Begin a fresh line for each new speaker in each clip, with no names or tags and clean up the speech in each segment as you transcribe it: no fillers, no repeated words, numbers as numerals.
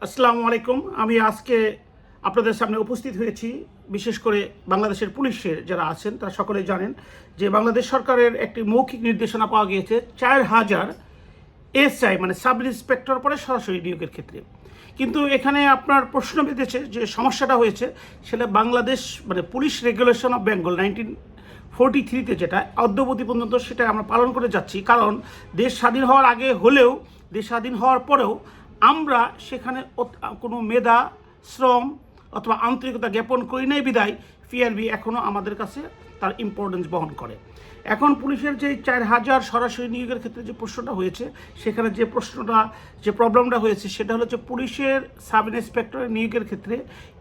আসসালামু আলাইকুম। আমি আজকে আপনাদের সামনে উপস্থিত হয়েছি বিশেষ করে বাংলাদেশের পুলিশের যারা আছেন তারা সকলেই জানেন যে বাংলাদেশ সরকারের একটি মৌখিক নির্দেশনা পাওয়া গিয়েছে 4000 এসআই মানে সাব ইন্সপেক্টর পরে সরাসরি নিয়োগের ক্ষেত্রে। কিন্তু এখানে আপনার প্রশ্ন বেঁধেছে যে সমস্যাটা হয়েছে সেটা বাংলাদেশ মানে পুলিশ রেগুলেশন অফ বেঙ্গল 1943-তে যেটা অদ্যাবধি পর্যন্ত সেটা আমরা পালন করে যাচ্ছি। কারণ দেশ স্বাধীন হওয়ার আগে হলেও দেশ স্বাধীন হওয়ার পরেও আমরা সেখানে কোনো মেধা শ্রম অথবা আন্তরিকতা জ্ঞাপন করি নাই বিদায় পিআরবি এখনও আমাদের কাছে তার ইম্পর্টেন্স বহন করে। এখন পুলিশের যে 4000 সরাসরি নিয়োগের ক্ষেত্রে যে প্রশ্নটা হয়েছে সেখানে যে প্রবলেমটা হয়েছে সেটা হলো যে পুলিশের সাব ইন্সপেক্টরের নিয়োগের ক্ষেত্রে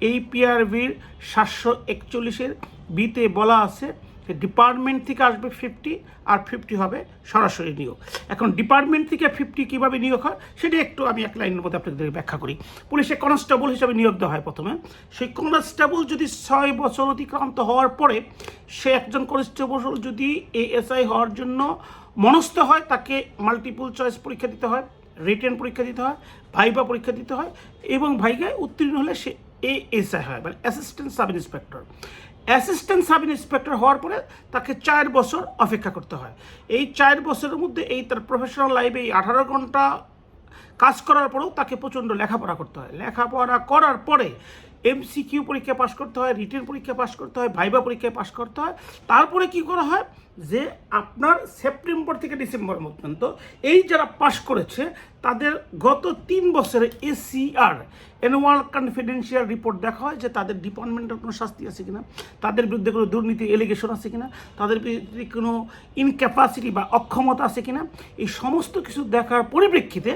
এই পিআরবির 741-এর বিতে বলা আছে যে ডিপার্টমেন্ট থেকে আসবে 50 আর 50 হবে সরাসরি নিয়োগ। এখন ডিপার্টমেন্ট থেকে 50 কীভাবে নিয়োগ হয় সেটা একটু আমি এক লাইনের মধ্যে আপনাদের ব্যাখ্যা করি। পুলিশে কনস্টেবল হিসাবে নিয়োগ দেওয়া হয় প্রথমে। সেই কনস্টেবল যদি 6 বছর অতিক্রান্ত হওয়ার পরে সে একজন কনস্টেবল যদি এএসআই হওয়ার জন্য মনস্থ হয় তাকে মাল্টিপল চয়েস পরীক্ষা দিতে হয়, রিটেন পরীক্ষা দিতে হয়, ভাইবা পরীক্ষা দিতে হয় এবং ভাইগায় উত্তীর্ণ হলে সে এএসআই হয় মানে assistant sub inspector. Assistant sub inspector হওয়ার পরে তাকে 4 বছর অপেক্ষা করতে হয়। এই 4 বছরের মধ্যে তার প্রফেশনাল লাইফে 18 ঘন্টা কাজ করার পরেও তাকে প্রচণ্ড লেখাপড়া করতে হয়। লেখাপড়া করার পরে এমসিকিউ পরীক্ষা পাস করতে হয়, রিটেন পরীক্ষা পাস করতে হয়, ভাইবা পরীক্ষায় পাস করতে হয়। তারপরে কি করা হয় যে আপনার সেপ্টেম্বর থেকে ডিসেম্বর পর্যন্ত এই যারা পাস করেছে তাদের গত 3 বছরে এসিআর অ্যানুয়াল কনফিডেন্সিয়াল রিপোর্ট দেখা হয় যে তাদের ডিপার্টমেন্টের কোনো শাস্তি আছে কিনা, তাদের বিরুদ্ধে কোনো দুর্নীতি এলিগেশন আছে কিনা, তাদের বিরুদ্ধে কোনো ইনক্যাপাসিটি বা অক্ষমতা আছে কিনা। এই সমস্ত কিছু দেখার পরিপ্রেক্ষিতে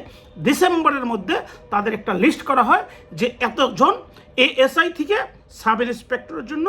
ডিসেম্বরের মধ্যে তাদের একটা লিস্ট করা হয় যে এতজন এএসআই থেকে সাব ইন্সপেক্টরের জন্য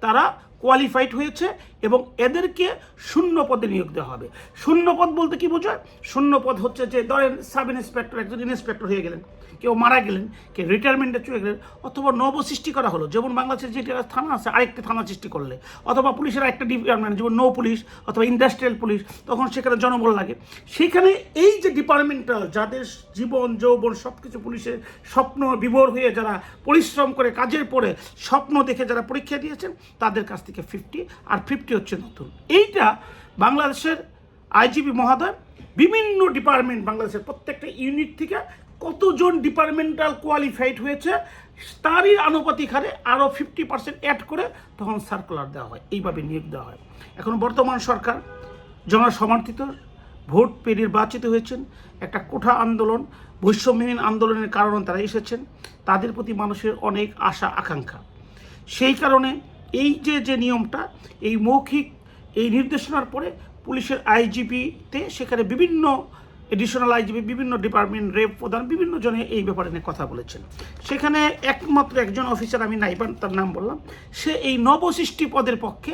তারা কোয়ালিফাইড হয়েছে এবং এদেরকে শূন্য পদে নিয়োগ দেওয়া হবে। শূন্য পদ বলতে কি বোঝায়? শূন্য পদ হচ্ছে যে ধরেন সাব ইন্সপেক্টর একজন ইন্সপেক্টর হয়ে গেলেন, কেউ মারা গেলেন, কেউ রিটায়ারমেন্টে চলে গেলেন, অথবা নব সৃষ্টি করা হলো, যেমন বাংলাদেশের যেটা থানা আছে আরেকটা থানা সৃষ্টি করলে, অথবা পুলিশের একটা ডিপার্টমেন্ট যেমন নৌ পুলিশ অথবা ইন্ডাস্ট্রিয়াল পুলিশ, তখন সেখানে জনবল লাগে। সেখানে এই যে ডিপার্টমেন্টাল যাদের জীবন যৌবন সব কিছু পুলিশের স্বপ্ন বিভোর হয়ে যারা পরিশ্রম করে কাজের পরে স্বপ্ন দেখে যারা পরীক্ষা দিয়েছেন তাদের কাছ থেকে 50 আর 50 হচ্ছে নতুন। এইটা বাংলাদেশের আইজিপি মহোদয় বিভিন্ন ডিপার্টমেন্ট বাংলাদেশের প্রত্যেকটা ইউনিট থেকে কতজন ডিপার্টমেন্টাল কোয়ালিফাইড হয়েছে তারই আনুপাতিক হারে আরও 50% অ্যাড করে তখন সার্কুলার দেওয়া হয়, এইভাবে নিয়োগ দেওয়া হয়। এখন বর্তমান সরকার জনসমর্থিত ভোট পেয়ে নির্বাচিত হয়েছেন, একটা কোঠা আন্দোলন বৈষম্যহীন আন্দোলনের কারণে তারা এসেছেন, তাদের প্রতি মানুষের অনেক আশা আকাঙ্ক্ষা। সেই কারণে এই যে নিয়মটা এই মৌখিক এই নির্দেশনার পরে পুলিশের আইজিপিতে সেখানে বিভিন্ন এডিশনাল আইজিপি বিভিন্ন ডিপার্টমেন্ট রেপ প্রধান বিভিন্ন জনে এই ব্যাপারে নিয়ে কথা বলেছেন। সেখানে একমাত্র একজন অফিসার আমি নাইবান তার নাম বললাম, সে এই নবসৃষ্টি পদের পক্ষে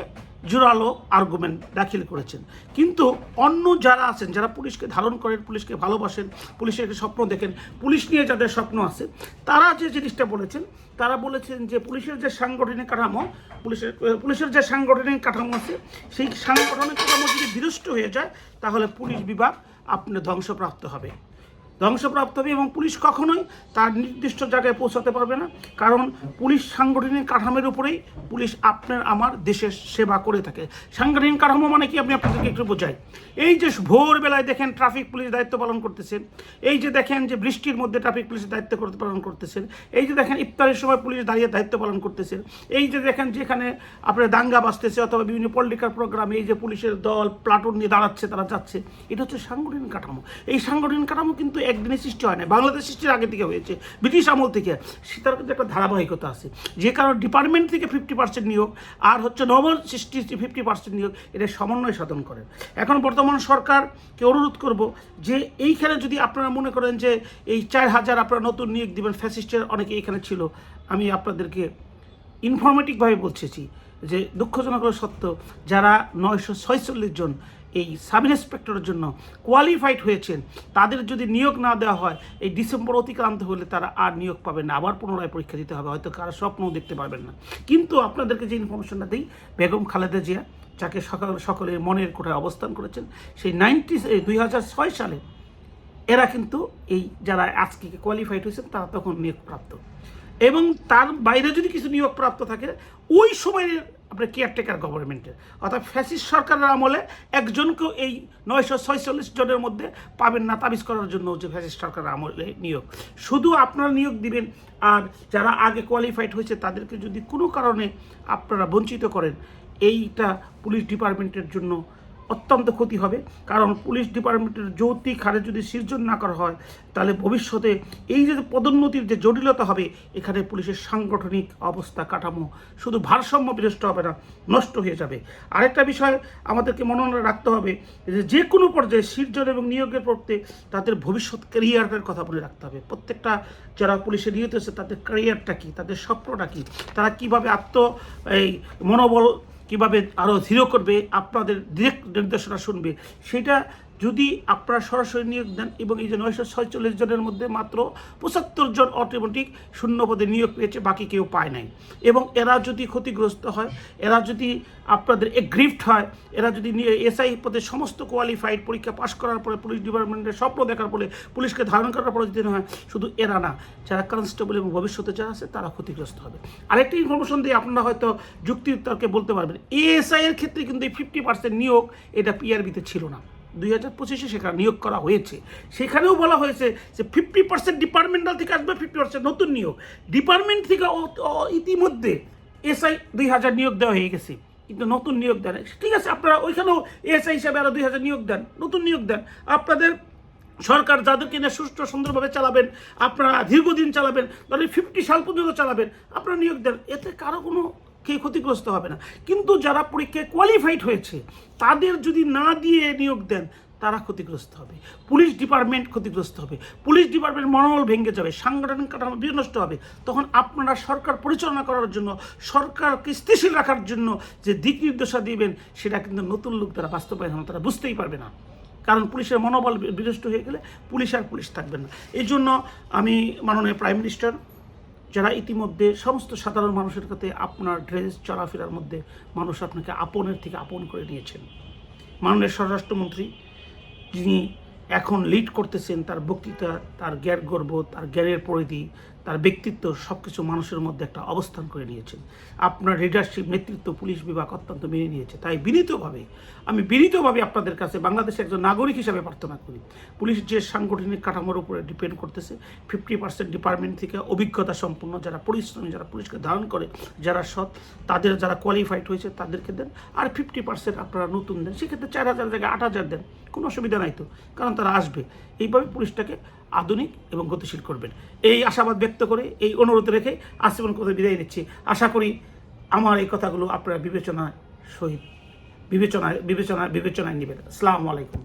জোরালো আর্গুমেন্ট দাখিল করেছেন। কিন্তু অন্য যারা আছেন যারা পুলিশকে ধারণ করেন, পুলিশকে ভালোবাসেন, পুলিশের স্বপ্ন দেখেন, পুলিশ নিয়ে যাদের স্বপ্ন আছে তারা যে জিনিসটা বলেছেন তারা বলেছেন যে পুলিশের যে সাংগঠনিক কাঠামো পুলিশের যে সাংগঠনিক কাঠামো আছে সেই সাংগঠনিক কাঠামো যদি বিনষ্ট হয়ে যায় তাহলে পুলিশ বিভাগ আপনার ধ্বংসপ্রাপ্ত হবে এবং পুলিশ কখনোই তার নির্দিষ্ট জায়গায় পৌঁছাতে পারবে না। কারণ পুলিশ সাংগঠনিক কাঠামোর উপরেই পুলিশ আপনার আমার দেশের সেবা করে থাকে। সাংগঠনিক কাঠামো মানে কি আমি আপনাদেরকে একটু বোঝাই। এই যে ভোরবেলায় দেখেন ট্রাফিক পুলিশ দায়িত্ব পালন করতেছেন, এই যে দেখেন যে বৃষ্টির মধ্যে ট্রাফিক পুলিশের দায়িত্ব পালন করতেছেন, এই যে দেখেন ইফতারের সময় পুলিশ দাঁড়িয়ে দায়িত্ব পালন করতেছেন, এই যে দেখেন যেখানে আপনার দাঙ্গা বাজতেছে অথবা বিভিন্ন পলিটিক্যাল প্রোগ্রামে এই যে পুলিশের দল প্লাটুন নিয়ে দাঁড়াচ্ছে তারা যাচ্ছে, এটা হচ্ছে সাংগঠনিক কাঠামো। এই সাংগঠনিক কাঠামো কিন্তু একদিনে সৃষ্টি হয় না, বাংলাদেশ সৃষ্টির আগে থেকে হয়েছে, ব্রিটিশ আমল থেকে। সেটার কিন্তু একটা ধারাবাহিকতা আছে, যে কারণে ডিপার্টমেন্ট থেকে 50% নিয়োগ আর হচ্ছে নব সৃষ্টি 50% নিয়োগ, এটা সমন্বয় সাধন করেন। এখন বর্তমান সরকারকে অনুরোধ করব যে এইখানে যদি আপনারা মনে করেন যে এই 4000 আপনারা নতুন নিয়োগ দিবেন, ফ্যাসিস্টের অনেকে এখানে ছিল, আমি আপনাদেরকে ইনফরমেটিভভাবে বলছি যে দুঃখজনক সত্য যারা 946 জন এই সাব ইন্সপেক্টরের জন্য কোয়ালিফাইড হয়েছেন তাদের যদি নিয়োগ না দেওয়া হয় এই ডিসেম্বর অতিক্রান্ত হলে তারা আর নিয়োগ পাবেন না, আবার পুনরায় পরীক্ষা দিতে হবে, হয়তো কারো স্বপ্নও দেখতে পারবেন না। কিন্তু আপনাদেরকে যে ইনফরমেশনটা দিই, বেগম খালেদা জিয়া যাকে সকলের মনের কোঠায় অবস্থান করেছেন, সেই 2006 সালে এরা কিন্তু এই যারা আজকে কোয়ালিফাইড হয়েছেন তারা তখন নিয়োগপ্রাপ্ত, এবং তার বাইরে যদি কিছু নিয়োগপ্রাপ্ত থাকে ওই সময়ের আপনার কেয়ারটেকার গভর্নমেন্টের, অর্থাৎ ফ্যাসিস্ট সরকারের আমলে একজনকেও এই 946 জনের মধ্যে পাবেন না তাবিজ করার জন্য যে ফ্যাসিস্ট সরকারের আমলে নিয়োগ। শুধু আপনারা নিয়োগ দিবেন, আর যারা আগে কোয়ালিফাইড হয়েছে তাদেরকে যদি কোনো কারণে আপনারা বঞ্চিত করেন, এইটা পুলিশ ডিপার্টমেন্টের জন্য অত্যন্ত ক্ষতি হবে। কারণ পুলিশ ডিপার্টমেন্টের যৌক্তিক হারে যদি সৃজন না করা হয়, তাহলে ভবিষ্যতে এই যে পদোন্নতির যে জটিলতা হবে, এখানে পুলিশের সাংগঠনিক অবস্থা কাঠামো শুধু ভারসাম্য বিনষ্ট হবে না, নষ্ট হয়ে যাবে। আরেকটা বিষয় আমাদেরকে মনে রাখতে হবে যে কোনো পর্যায়ে সৃজন এবং নিয়োগের পড়তে তাদের ভবিষ্যৎ ক্যারিয়ারের কথা মনে রাখতে হবে। প্রত্যেকটা যারা পুলিশে নিয়োজিত হচ্ছে তাদের ক্যারিয়ারটা কী, তাদের স্বপ্নটা কী, তারা কীভাবে মনোবল কীভাবে আরও দৃঢ় করবে, আপনাদের ডিরেক্ট নির্দেশনা শুনবে, সেটা যদি আপনারা সরাসরি নিয়োগ দেন। এবং এই যে 946 জনের মধ্যে মাত্র 75 জন অটোমেটিক শূন্য পদে নিয়োগ পেয়েছে, বাকি কেউ পায় নাই। এবং এরা যদি ক্ষতিগ্রস্ত হয়, এরা যদি আপনাদের এগ্রিফট হয়, এরা যদি এসআই পদে সমস্ত কোয়ালিফাইড পরীক্ষা পাশ করার পরে পুলিশ ডিপার্টমেন্টের স্বপ্ন দেখার পরে পুলিশকে ধারণ করার পরে যদি হয়, শুধু এরা না, যারা কনস্টেবল এবং ভবিষ্যতে যারা আছে তারা ক্ষতিগ্রস্ত হবে। আরেকটি ইনফরমেশন দিয়ে আপনারা হয়তো যুক্তিতর্কে বলতে পারবেন, এএসআই এর ক্ষেত্রে কিন্তু এই 50% নিয়োগ এটা পিআরবিতে ছিল না। 2025-এ সেখানে নিয়োগ করা হয়েছে, সেখানেও বলা হয়েছে যে 50% ডিপার্টমেন্টাল থেকে আসবে, 50% নতুন নিয়োগ। ডিপার্টমেন্ট থেকে ইতিমধ্যে এসআই 2000 নিয়োগ দেওয়া হয়ে গেছে, কিন্তু নতুন নিয়োগ দেন। ঠিক আছে, আপনারা ওইখানেও এসআই হিসাবে আরও 2000 নিয়োগ দেন, নতুন নিয়োগ দেন। আপনাদের সরকার যাদেরকে নিয়ে সুষ্ঠু সুন্দরভাবে চালাবেন, আপনারা দীর্ঘদিন চালাবেন, ধরেন 50 সাল পর্যন্ত চালাবেন, আপনারা নিয়োগ দেন, এতে কারো কোনো ক্ষতিগ্রস্ত হবে না। কিন্তু যারা পরীক্ষায় কোয়ালিফাইড হয়েছে তাদের যদি না দিয়ে নিয়োগ দেন, তারা ক্ষতিগ্রস্ত হবে, পুলিশ ডিপার্টমেন্ট ক্ষতিগ্রস্ত হবে, পুলিশ ডিপার্টমেন্ট মনোবল ভেঙে যাবে, সাংগঠনিক কাঠামো বিনষ্ট হবে। তখন আপনারা সরকার পরিচালনা করার জন্য, সরকারকে স্থিতিশীল রাখার জন্য যে দিক নির্দেশনা দিবেন, সেটা কিন্তু নতুন লোক তারা বাস্তবায়ন হবে, তারা বুঝতেই পারবে না। কারণ পুলিশের মনোবল বিনষ্ট হয়ে গেলে পুলিশ আর পুলিশ থাকবে না। এই জন্য আমি মাননীয় প্রাইম মিনিস্টার, যারা ইতিমধ্যে সমস্ত সাধারণ মানুষের কাছে আপনার ড্রেস চলাফেরার মধ্যে মানুষ আপনাকে আপনের থেকে আপন করে নিয়েছেন, মাননীয় স্বরাষ্ট্রমন্ত্রী যিনি এখন লিড করতেছেন, তার বক্তৃতা, তার জ্ঞান গর্ব, তার জ্ঞানের পরিধি, তার ব্যক্তিত্ব সব কিছু মানুষের মধ্যে একটা অবস্থান করে নিয়েছেন। আপনার লিডারশিপ, নেতৃত্ব পুলিশ বিভাগ অত্যন্ত মেনে নিয়েছে। তাই আমি বিনীতভাবে আপনাদের কাছে বাংলাদেশের একজন নাগরিক হিসাবে প্রার্থনা করি, পুলিশ যে সাংগঠনিক কাঠামোর উপরে ডিপেন্ড করতেছে, 50% ডিপার্টমেন্ট থেকে অভিজ্ঞতা সম্পন্ন যারা পরিশ্রমী, যারা পুলিশকে ধারণ করে, যারা সৎ, তাদের যারা কোয়ালিফাইড হয়েছে তাদেরকে দেন। আর 50% আপনারা নতুন দেন, সেক্ষেত্রে 4000 জায়গায় 8000 দেন, কোনো অসুবিধা নাই তো, কারণ তারা আসবে। এইভাবে পুলিশটাকে আধুনিক এবং গতিশীল করবেন, এই আশাবাদ ব্যক্ত করে, এই অনুরোধ রেখে আজীবন কথা বিদায় নিচ্ছি। আশা করি আমার এই কথাগুলো আপনারা বিবেচনায় নেবেন। আসসালামু আলাইকুম।